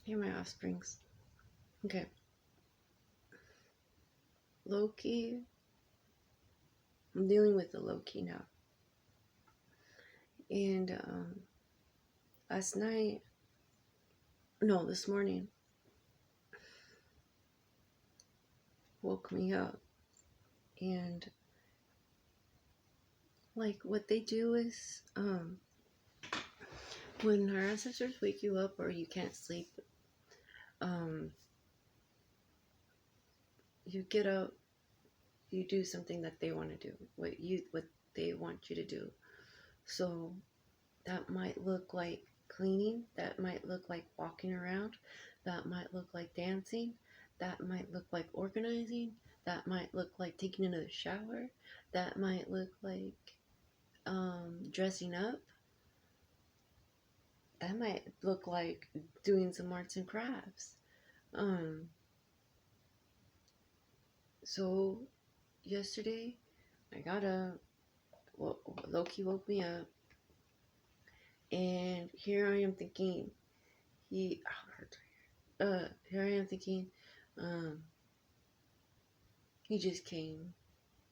Here my offsprings. Okay. Low-key. I'm dealing with the low-key now. And last night, no, this morning, woke me up. And like what they do is, when our ancestors wake you up or you can't sleep, um, you get up, you do something that they want to do, what they want you to do. So that might look like cleaning, that might look like walking around, that might look like dancing, that might look like organizing, that might look like taking another shower, that might look like dressing up, that might look like doing some arts and crafts. Um, so yesterday I got up, well, Loki woke me up, and here I am thinking, here I am thinking, um, he just came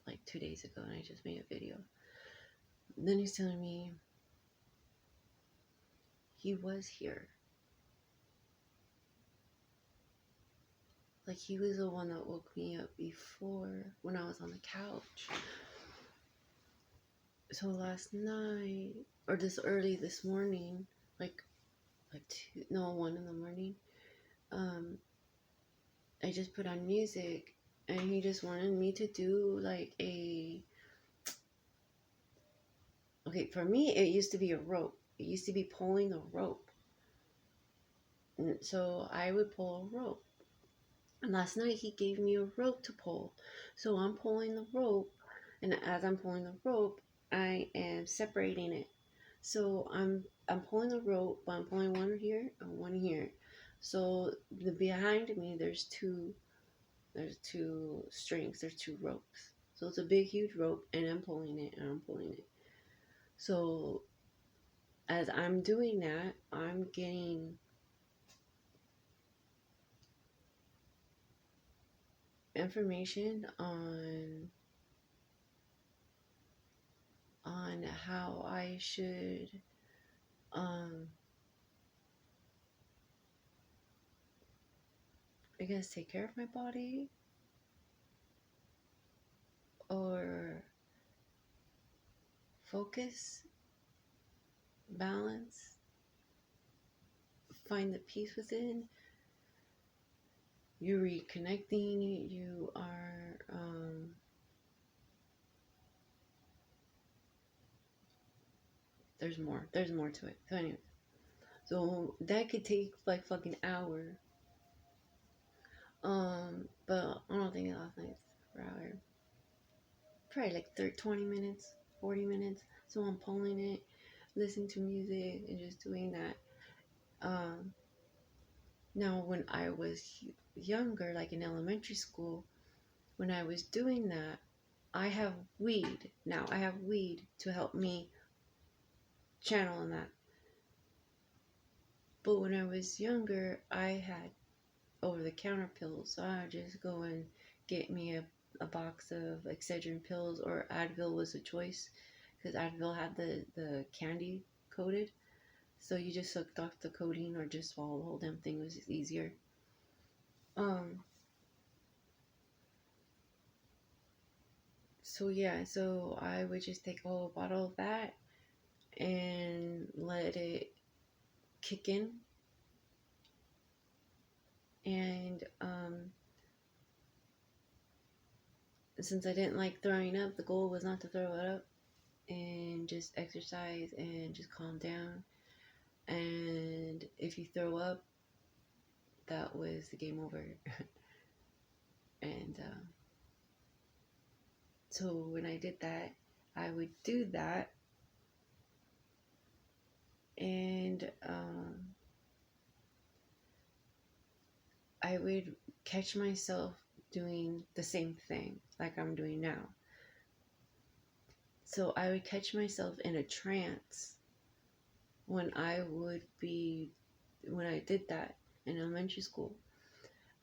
like 2 days ago and I just made a video. And then he's telling me he was here. Like he was the one that woke me up before when I was on the couch. So last night, or this early this morning, like 1 in the morning, I just put on music and he just wanted me to do like okay, for me it used to be a rope. It used to be pulling a rope. And so I would pull a rope. And last night he gave me a rope to pull. So I'm pulling the rope, and as I'm pulling the rope, I am separating it. So I'm pulling the rope, but I'm pulling one here and one here. So the behind me there's two strings, there's two ropes. So it's a big huge rope and I'm pulling it and I'm pulling it. So as I'm doing that, I'm getting information on how I should I guess take care of my body, or focus, balance, find the peace within. You're reconnecting, you are there's more to it. So anyway, so that could take like fucking hour. But I don't think it last night's per hour. Probably like 30, 20 minutes, 40 minutes. So I'm pulling it, listening to music, and just doing that. Now, when I was younger, like in elementary school, when I was doing that, I have weed. Now, I have weed to help me channel in that. But when I was younger, I had over-the-counter pills. So I would just go and get me a box of Excedrin pills, or Advil was a choice, because Advil had the candy coated. So you just sucked off the coating or just swallow the whole damn thing. It was just easier. So yeah, so I would just take a whole bottle of that and let it kick in. And since I didn't like throwing up, the goal was not to throw it up, and just exercise and just calm down. And if you throw up, that was the game over. And so when I did that, I would do that, and I would catch myself doing the same thing like I'm doing now. So I would catch myself in a trance when I did that. in elementary school,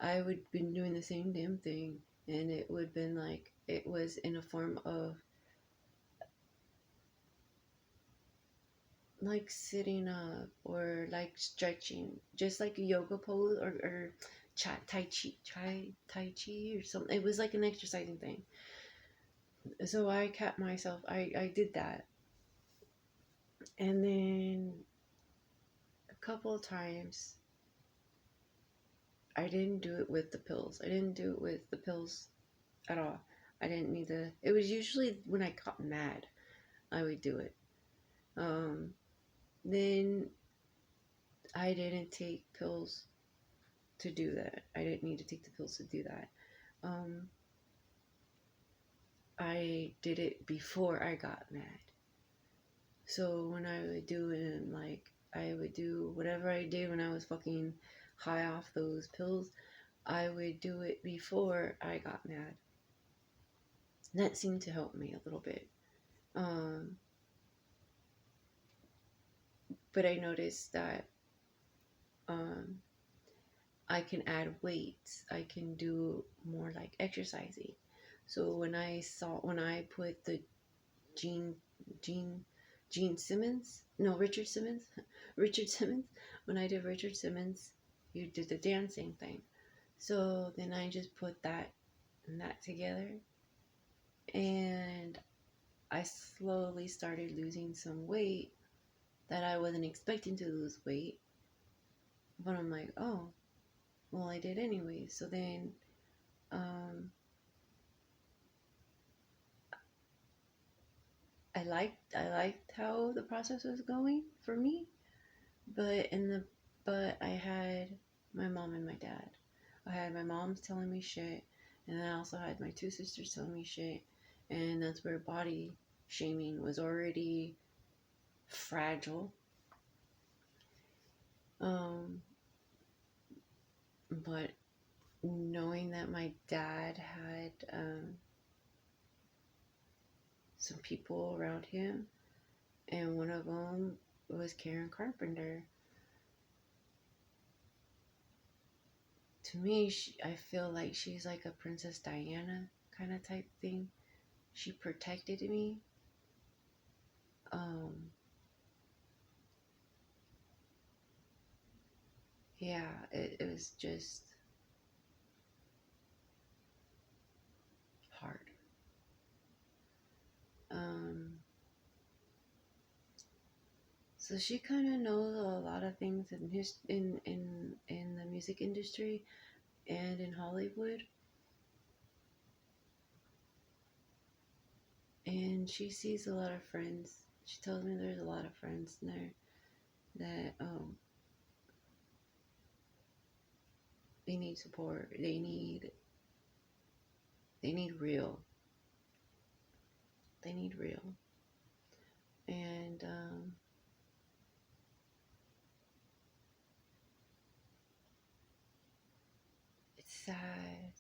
I would been doing the same damn thing, and it would been like it was in a form of like sitting up or like stretching, just like a yoga pose or tai chi or something. It was like an exercising thing. So I kept myself. I did that, and then a couple of times I didn't do it with the pills. I didn't do it with the pills at all. I didn't need the. It was usually when I got mad, I would do it. Then I didn't take pills to do that. I didn't need to take the pills to do that. Um, I did it before I got mad. So when I would do it, like I would do whatever I did when I was fucking high off those pills, I would do it before I got mad. And that seemed to help me a little bit. Um, but I noticed that um, I can add weights. I can do more like exercising. So when I put the Gene Gene Gene Simmons, no Richard Simmons, Richard Simmons. When I did Richard Simmons, you did the dancing thing. So then I just put that and that together, and I slowly started losing some weight that I wasn't expecting to lose weight. But I'm like, oh, well, I did anyway. So then um, I liked how the process was going for me, but in the but I had my mom and my dad. I had my mom telling me shit, and then I also had my two sisters telling me shit, and that's where body shaming was already fragile. Um, but knowing that my dad had some people around him, and one of them was Karen Carpenter. To me, I feel like she's like a Princess Diana kind of type thing. She protected me. Um, yeah, it was just hard. Um, so she kind of knows a lot of things in the music industry and in Hollywood, and she sees a lot of friends. She tells me there's a lot of friends in there that they need support. They need real. They need real. And it's sad.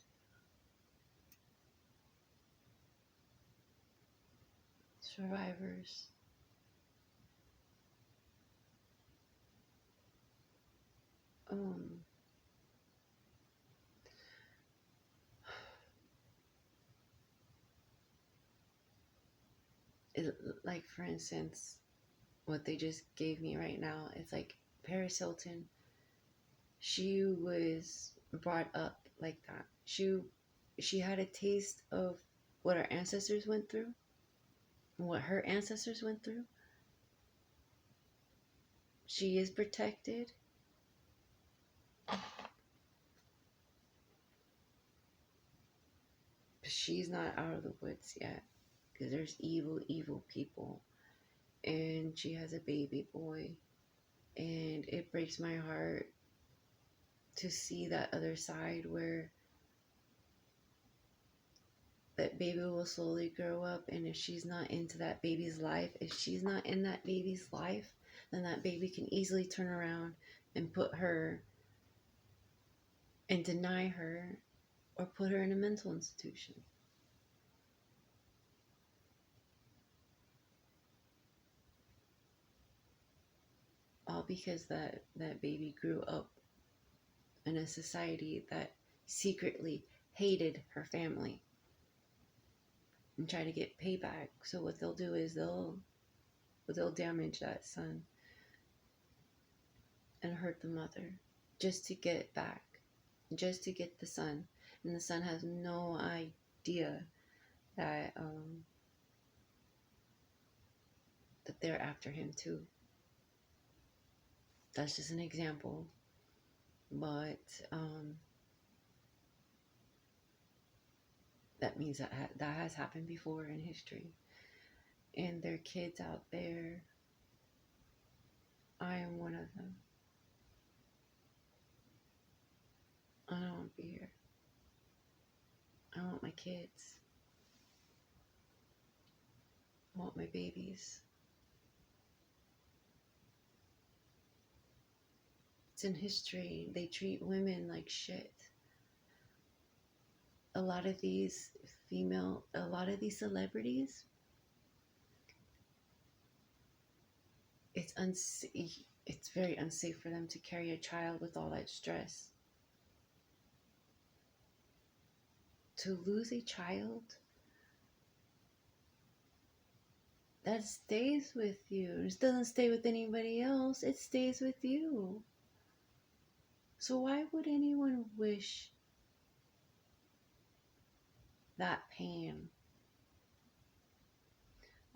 Survivors. Um, it, like for instance, what they just gave me right now, it's like Paris Hilton. She was brought up like that. She had a taste of what our ancestors went through, what her ancestors went through. She is protected, but she's not out of the woods yet because there's evil people, and she has a baby boy, and it breaks my heart to see that other side where that baby will slowly grow up, and if she's not into that baby's life, if she's not in that baby's life, then that baby can easily turn around and put her and deny her or put her in a mental institution, all because that baby grew up in a society that secretly hated her family and try to get payback. So what they'll do is they'll damage that son and hurt the mother just to get it back, just to get the son. And the son has no idea that that they're after him too. That's just an example, but that means that that has happened before in history. And there are kids out there. I am one of them. I don't want to be here. I want my kids. I want my babies. It's in history. They treat women like shit. A lot of these celebrities, it's very unsafe for them to carry a child with all that stress. To lose a child, that stays with you. It doesn't stay with anybody else. It stays with you. So why would anyone wish that pain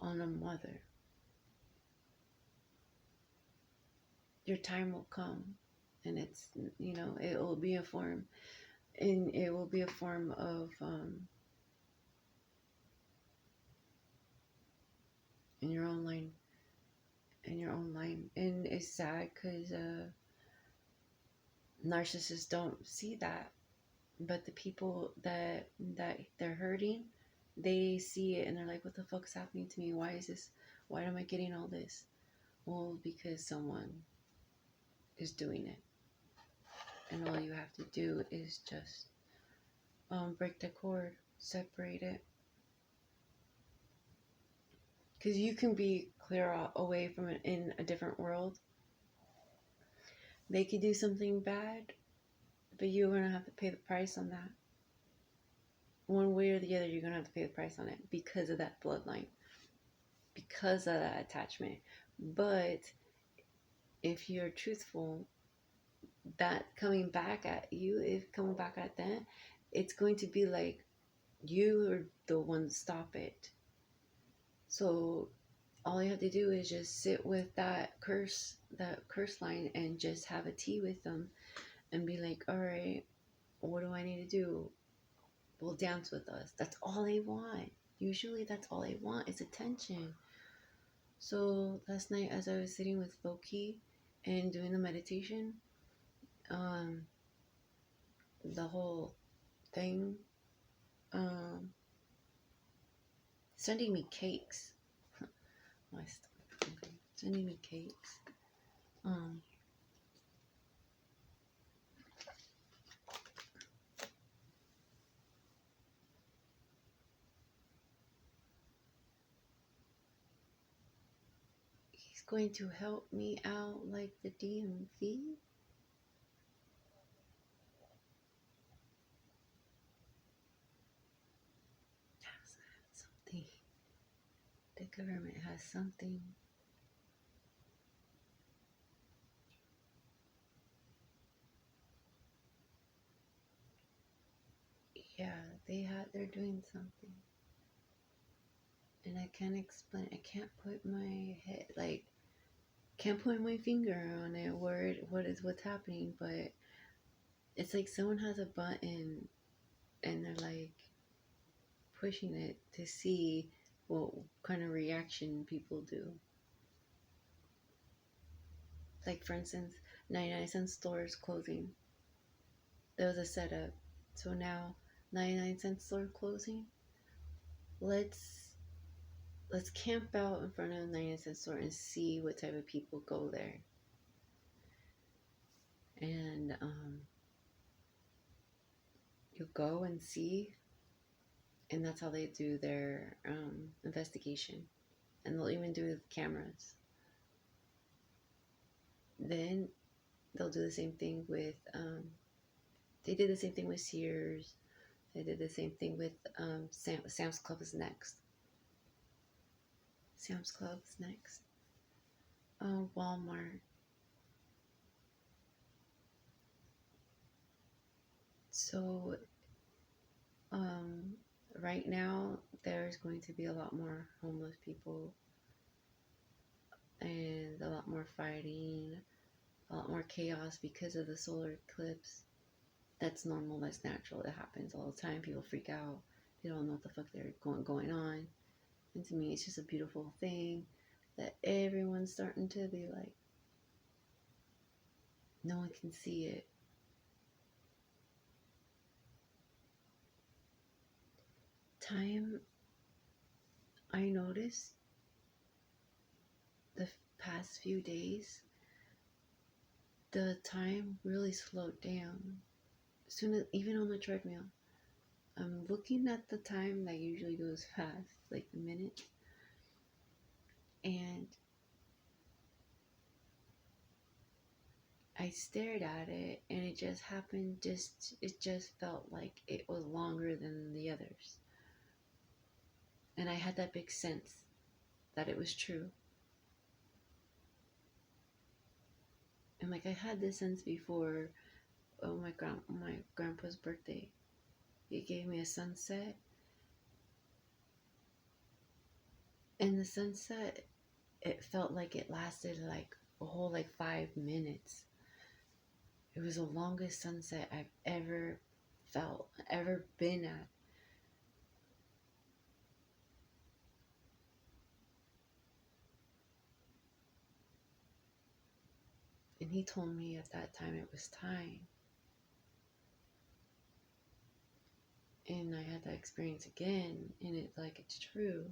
on a mother? Your time will come, and it's, it will be a form, and it will be a form of in your own line, and it's sad because narcissists don't see that, but the people that they're hurting, they see it and they're like, what the fuck is happening to me? Why am I getting all this? Well, because someone is doing it, and all you have to do is just break the cord, separate it, because you can be clear away from it in a different world. They could do something bad, but you're gonna have to pay the price on that. One way or the other, you're gonna have to pay the price on it because of that bloodline, because of that attachment. But if you're truthful, that coming back at you, if coming back at them, it's going to be like you are the one to stop it. So all you have to do is just sit with that curse line, and just have a tea with them and be like, all right, what do I need to do? Well, dance with us. That's all they want. Usually that's all they want is attention. So last night, as I was sitting with Loki and doing the meditation, the whole thing, sending me cakes. My stomach. Okay. Sending me cakes. He's going to help me out like the DMV. Something. The government has something. Yeah, they're doing something. And I can't explain. I can't put my head, can't put my finger on it, what's happening, but it's like someone has a button and they're like pushing it to see what kind of reaction people do. Like, for instance, 99-cent stores closing. There was a setup. So now 99-cent store closing. Let's camp out in front of a 99-cent store and see what type of people go there. And you go and see, and that's how they do their investigation. And they'll even do the cameras. Then they'll do the same thing with They did the same thing with Sears. They did the same thing with Sam's Club is next. Sam's Club is next. Walmart. So um, right now there's going to be a lot more homeless people and a lot more fighting, a lot more chaos because of the solar eclipse. That's normal, that's natural, it happens all the time. People freak out, they don't know what the fuck they're going on. And to me, it's just a beautiful thing that everyone's starting to be like, no one can see it. Time, I noticed the past few days, the time really slowed down. As soon as, even on the treadmill, I'm looking at the time that usually goes fast, like the minute, and I stared at it, and it just happened. It just felt like it was longer than the others, and I had that big sense that it was true. And like I had this sense before. Oh, my grandpa's birthday. He gave me a sunset, and the sunset, it felt like it lasted like a whole like 5 minutes. It was the longest sunset I've ever felt, ever been at. And he told me at that time it was time. And I had that experience again, and it's like it's true.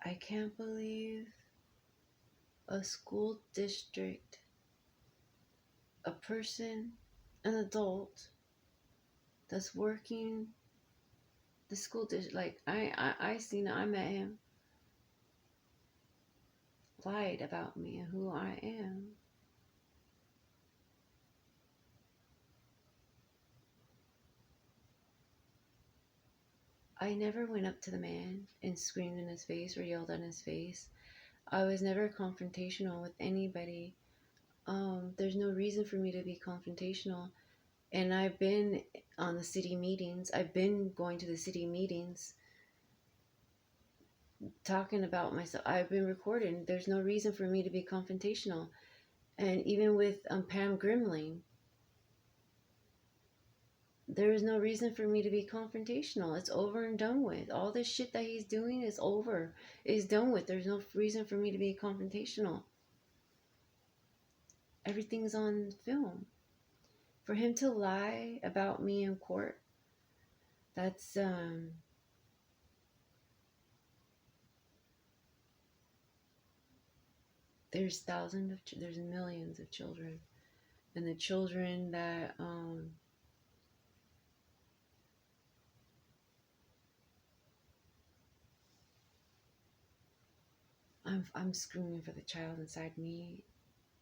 I can't believe a school district, a person, an adult that's working the school district. Like I seen it, I met him, lied about me and who I am. I never went up to the man and screamed in his face or yelled in his face. I was never confrontational with anybody. There's no reason for me to be confrontational. And I've been on the city meetings. I've been going to the city meetings talking about myself. I've been recording. There's no reason for me to be confrontational. And even with Pam Grimling, there is no reason for me to be confrontational. It's over and done with. All this shit that he's doing is over. Is done with. There's no reason for me to be confrontational. Everything's on film. For him to lie about me in court, that's there's there's millions of children, and the children that I'm screaming for the child inside me,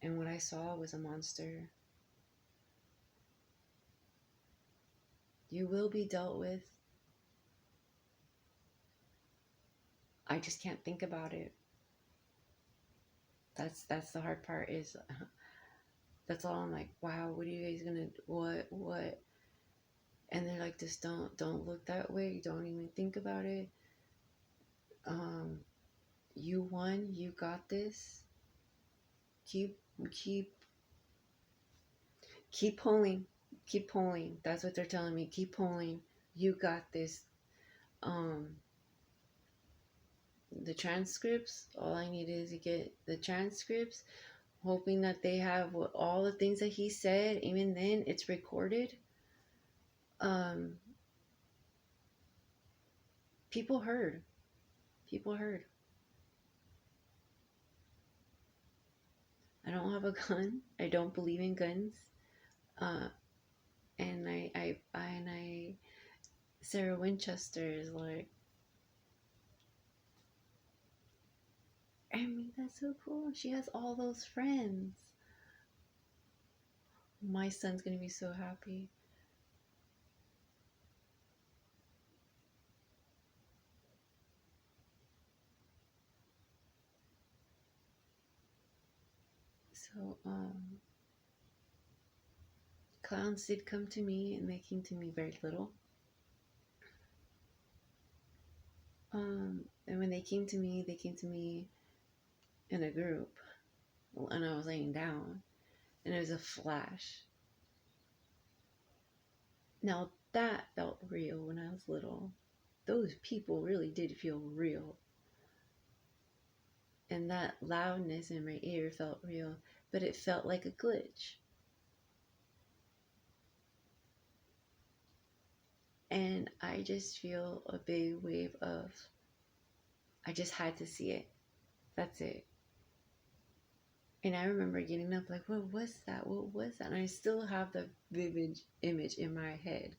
and what I saw was a monster. You will be dealt with. I just can't think about it. That's the hard part. Is that's all. I'm like, wow, what are you guys gonna what? And they're like, just don't look that way. Don't even think about it. Um, you won. You got this. Keep keep keep pulling. Keep pulling. That's what they're telling me. Keep pulling. You got this. Um, the transcripts. All I need is to get the transcripts, hoping that they have all the things that he said. Even then, it's recorded. Um, people heard. People heard. I don't have a gun. I don't believe in guns. Uh, and I Sarah Winchester is like, I mean, that's so cool. She has all those friends. My son's gonna be so happy. So, clowns did come to me, and they came to me very little. And when they came to me in a group, and I was laying down, and it was a flash. Now that felt real when I was little. Those people really did feel real. And that loudness in my ear felt real, but it felt like a glitch. And I just feel a big wave of, I just had to see it. That's it. And I remember getting up like, what was that? What was that? And I still have the vivid image in my head.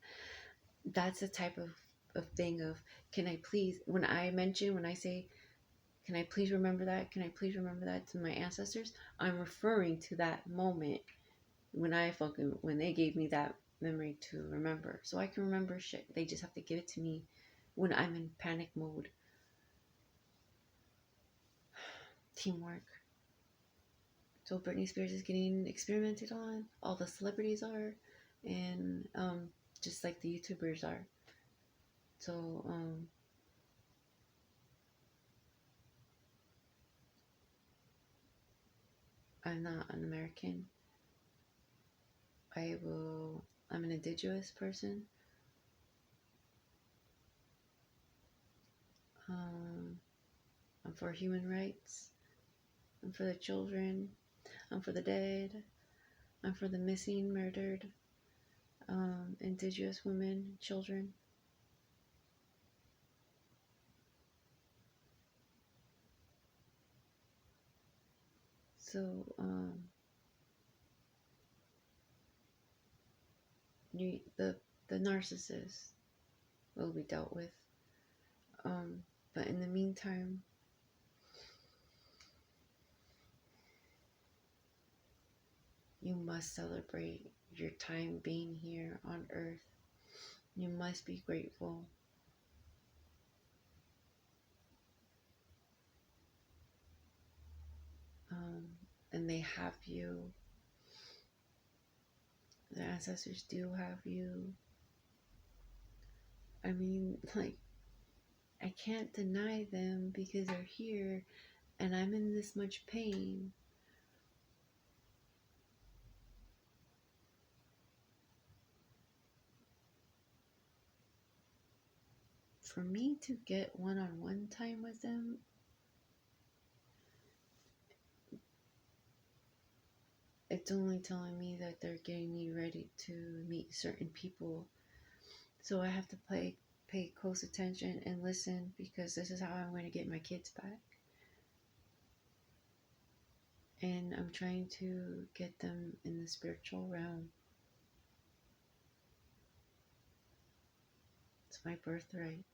That's the type of thing of, can I please, when I say, can I please remember that? Can I please remember that to my ancestors? I'm referring to that moment when when they gave me that memory to remember. So I can remember shit. They just have to give it to me when I'm in panic mode. Teamwork. So Britney Spears is getting experimented on. All the celebrities are, and just like the YouTubers are. So I'm not an American. I'm an indigenous person. I'm for human rights. I'm for the children. I'm for the dead. I'm for the missing, murdered, indigenous women, children. So, the narcissist will be dealt with. But in the meantime, you must celebrate your time being here on earth. You must be grateful. And they have you. The ancestors do have you. I mean, like, I can't deny them because they're here and I'm in this much pain. For me to get one-on-one time with them, it's only telling me that they're getting me ready to meet certain people. So I have to pay close attention and listen, because this is how I'm going to get my kids back. And I'm trying to get them in the spiritual realm. It's my birthright.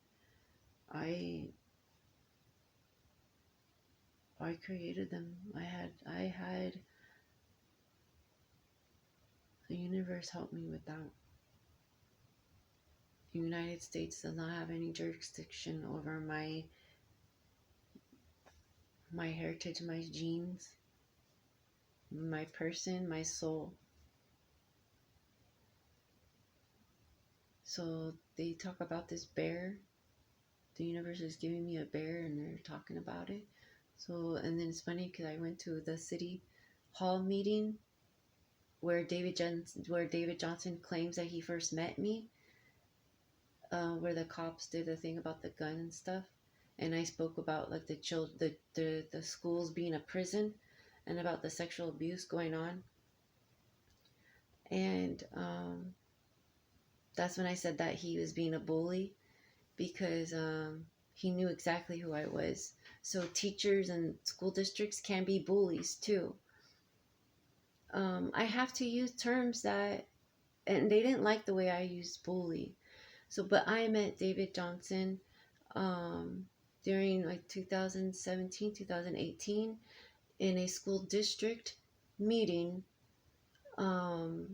I created them. I had the universe help me with that. The United States does not have any jurisdiction over my heritage, my genes, my person, my soul. So they talk about this bear. The universe is giving me a bear, and they're talking about it. So, and then it's funny because I went to the city hall meeting where David Johnson claims that he first met me, where the cops did the thing about the gun and stuff, and I spoke about like the schools being a prison, and about the sexual abuse going on, and that's when I said that he was being a bully, because he knew exactly who I was. So teachers and school districts can be bullies too. I have to use terms that, and they didn't like the way I used bully. So, but I met David Johnson um, during like 2017, 2018 in a school district meeting um,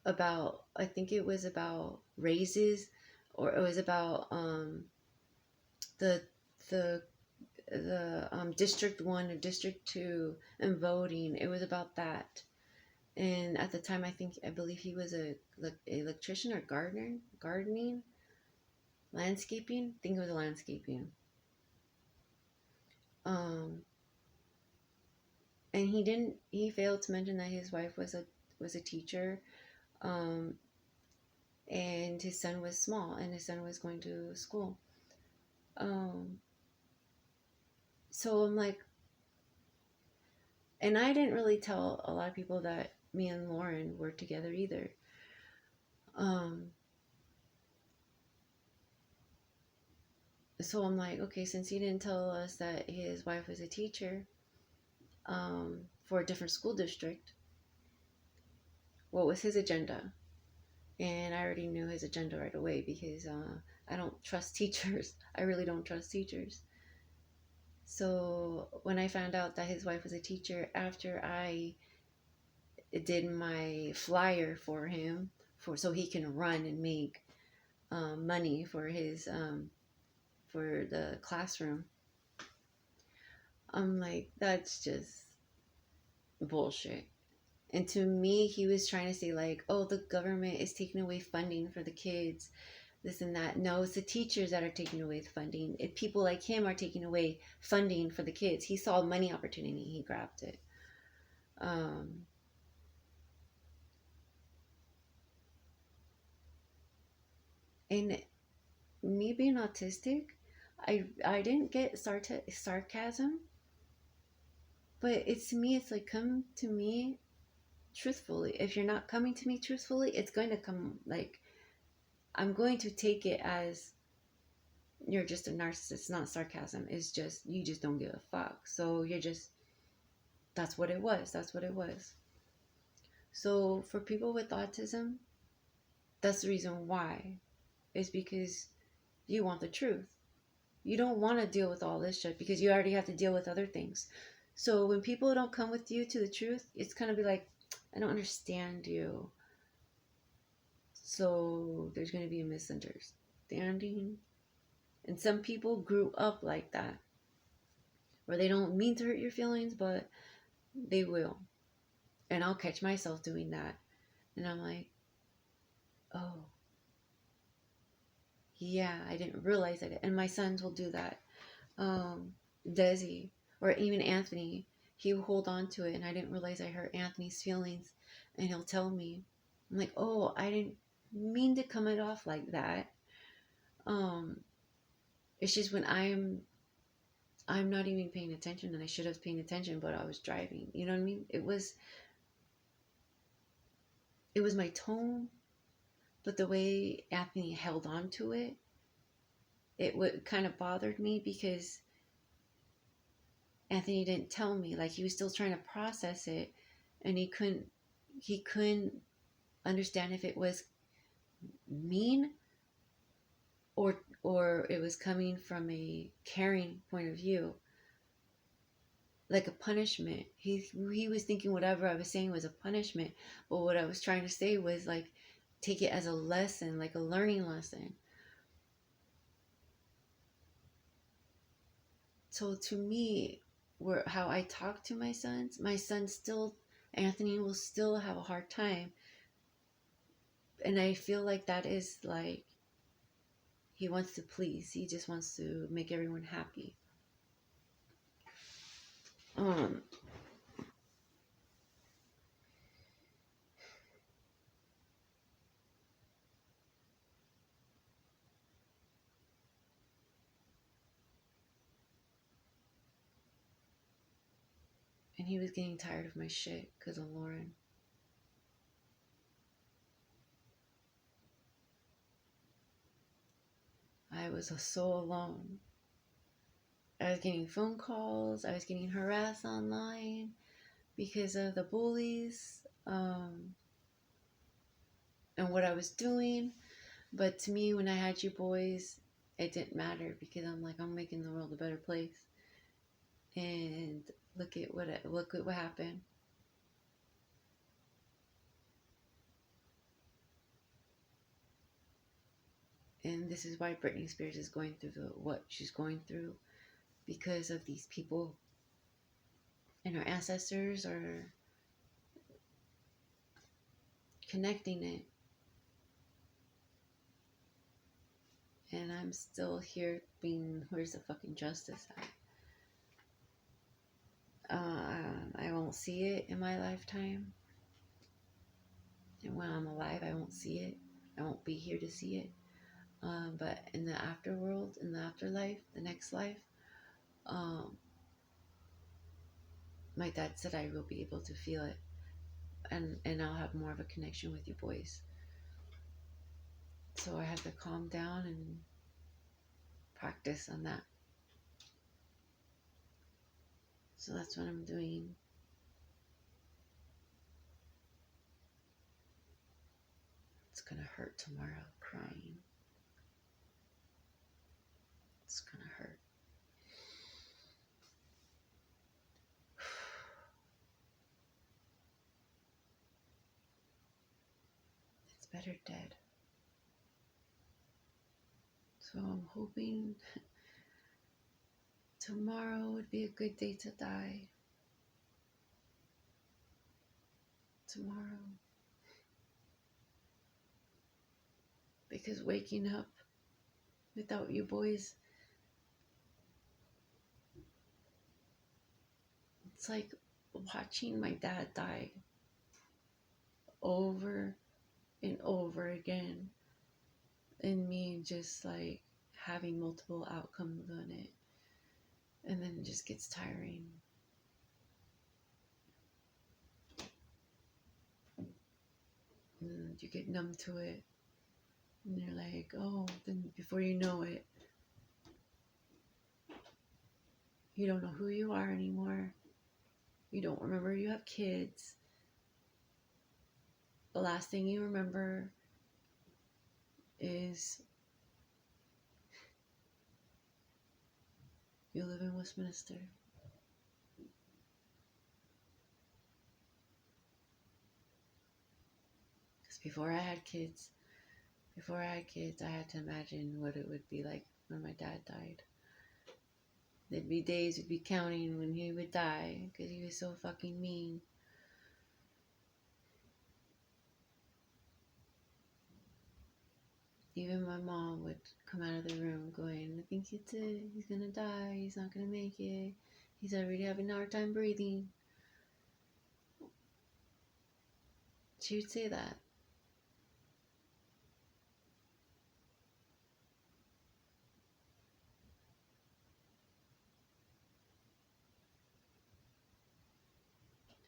about, I think it was about raises, or it was about the the District 1 or District 2 and voting. It was about that. And at the time, I believe he was a electrician or gardening, landscaping. I think it was a landscaping. Um, and he failed to mention that his wife was a teacher, um, and his son was small, and his son was going to school. Um, so I'm like, and I didn't really tell a lot of people that me and Lauren were together either. Um, so I'm like, okay, since he didn't tell us that his wife was a teacher, for a different school district, what was his agenda? And I already knew his agenda right away because I don't trust teachers. I really don't trust teachers. So when I found out that his wife was a teacher, after I did my flyer for him, for so he can run and make money for his for the classroom, I'm like, that's just bullshit. And to me, he was trying to say, like, oh, the government is taking away funding for the kids, this and that. No, it's the teachers that are taking away the funding. If people like him are taking away funding for the kids, he saw money opportunity, he grabbed it. Um, and me being autistic, I didn't get sarcasm, but it's to me, it's like, come to me truthfully. If you're not coming to me truthfully, it's going to come like, I'm going to take it as you're just a narcissist. It's not sarcasm. It's just, you just don't give a fuck. So you're just, that's what it was. That's what it was. So for people with autism, that's the reason why. Is because you want the truth. You don't want to deal with all this shit because you already have to deal with other things. So when people don't come with you to the truth, it's kind of be like, I don't understand you. So there's going to be a misunderstanding. And some people grew up like that, where they don't mean to hurt your feelings, but they will. And I'll catch myself doing that. And I'm like, oh, yeah, I didn't realize that. And my sons will do that. Desi, or even Anthony, he will hold on to it. And I didn't realize I hurt Anthony's feelings. And he'll tell me, I'm like, oh, I didn't mean to come it off like that. Um, it's just when I'm not even paying attention, and I should have paid attention, but I was driving. You know what I mean? It was my tone, but the way Anthony held on to it, it would kind of bothered me because Anthony didn't tell me. Like, he was still trying to process it, and he couldn't understand if it was mean or it was coming from a caring point of view, like a punishment. He was thinking whatever I was saying was a punishment, but what I was trying to say was like, take it as a lesson, like a learning lesson. So to me, where how I talk to my sons still, Anthony will still have a hard time, and I feel like that is like, he wants to please. He just wants to make everyone happy. Um, and he was getting tired of my shit because of Lauren. I was so alone. I was getting phone calls. I was getting harassed online because of the bullies, and what I was doing. But to me, when I had you boys, it didn't matter because I'm like, I'm making the world a better place. And look at what happened. And this is why Britney Spears is going through what she's going through, because of these people, and her ancestors are connecting it. And I'm still here being, where's the fucking justice at? I won't see it in my lifetime. And when I'm alive, I won't see it. I won't be here to see it. But in the afterworld, in the afterlife, the next life, um, my dad said I will be able to feel it. And I'll have more of a connection with you boys. So I have to calm down and practice on that. So that's what I'm doing. It's gonna hurt tomorrow, crying. It's gonna hurt. It's better dead. So I'm hoping tomorrow would be a good day to die. Tomorrow. Because waking up without you boys, it's like watching my dad die over and over again, and me just like having multiple outcomes on it, and then it just gets tiring. And you get numb to it, and you're like, oh, then before you know it, you don't know who you are anymore. You don't remember you have kids. The last thing you remember is you live in Westminster. Because before I had kids, I had to imagine what it would be like when my dad died. There'd be days we'd be counting when he would die because he was so fucking mean. Even my mom would come out of the room going, I think it's it. He's gonna die. He's not gonna make it. He's already having a hard time breathing. She would say that.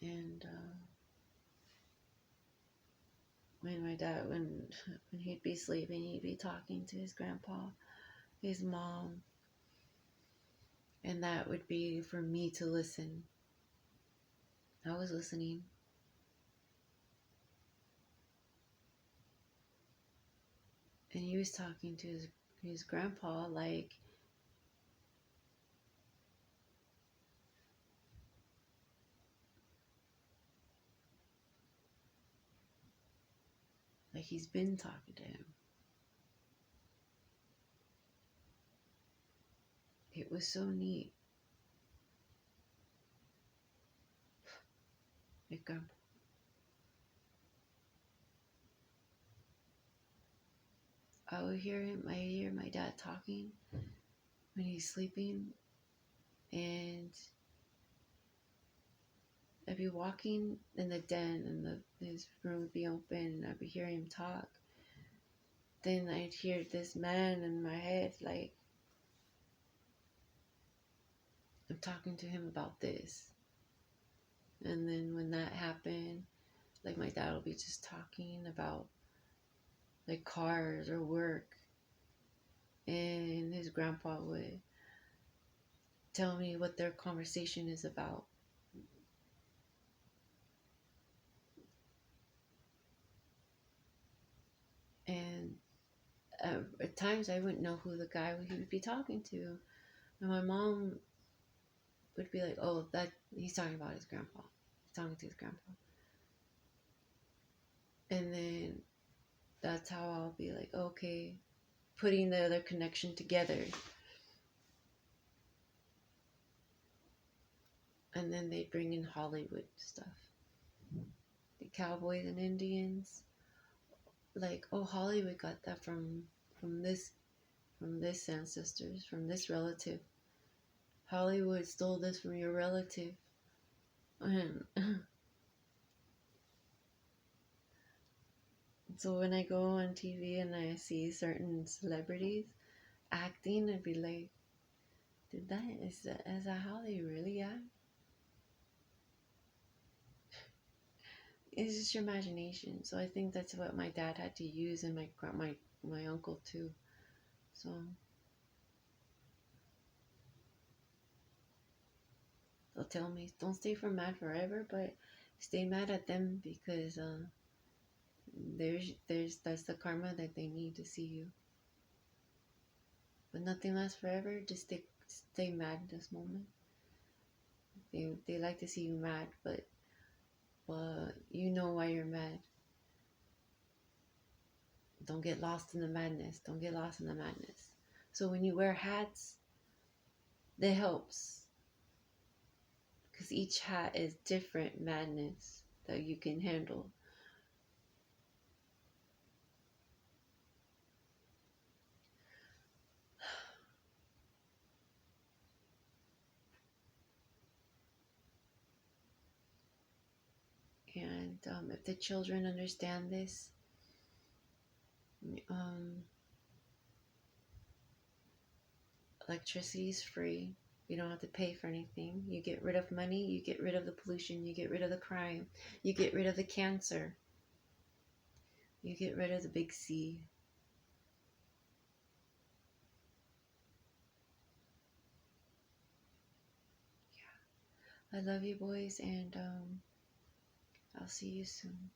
And when he'd be sleeping, he'd be talking to his grandpa, his mom, and that would be for me to listen. I was listening. And he was talking to his grandpa like he's been talking to him. It was so neat. Like, I would hear him. I hear my dad talking when he's sleeping, and I'd be walking in the den, and his room would be open, and I'd be hearing him talk. Then I'd hear this man in my head, like, I'm talking to him about this. And then when that happened, like, my dad will be just talking about like cars or work, and his grandpa would tell me what their conversation is about. And at times I wouldn't know who the guy he would be talking to. And my mom would be like, oh, that he's talking about his grandpa. He's talking to his grandpa. And then that's how I'll be like, okay, putting the other connection together. And then they bring in Hollywood stuff. The cowboys and Indians. Like, oh, Hollywood got that from this ancestors, from this relative. Hollywood stole this from your relative. And so when I go on TV and I see certain celebrities acting, I'd be like, is that how they really act? It's just your imagination. So I think that's what my dad had to use, and my uncle too. So they'll tell me, don't stay mad forever, but stay mad at them because that's the karma that they need to see you. But nothing lasts forever. Just stay mad in this moment. They like to see you mad, but you know why you're mad. Don't get lost in the madness. Don't get lost in the madness. So when you wear hats, that helps. Because each hat is different madness that you can handle. And if the children understand this, electricity is free. You don't have to pay for anything. You get rid of money, you get rid of the pollution, you get rid of the crime, you get rid of the cancer, you get rid of the big C. Yeah. I love you boys, and I'll see you soon.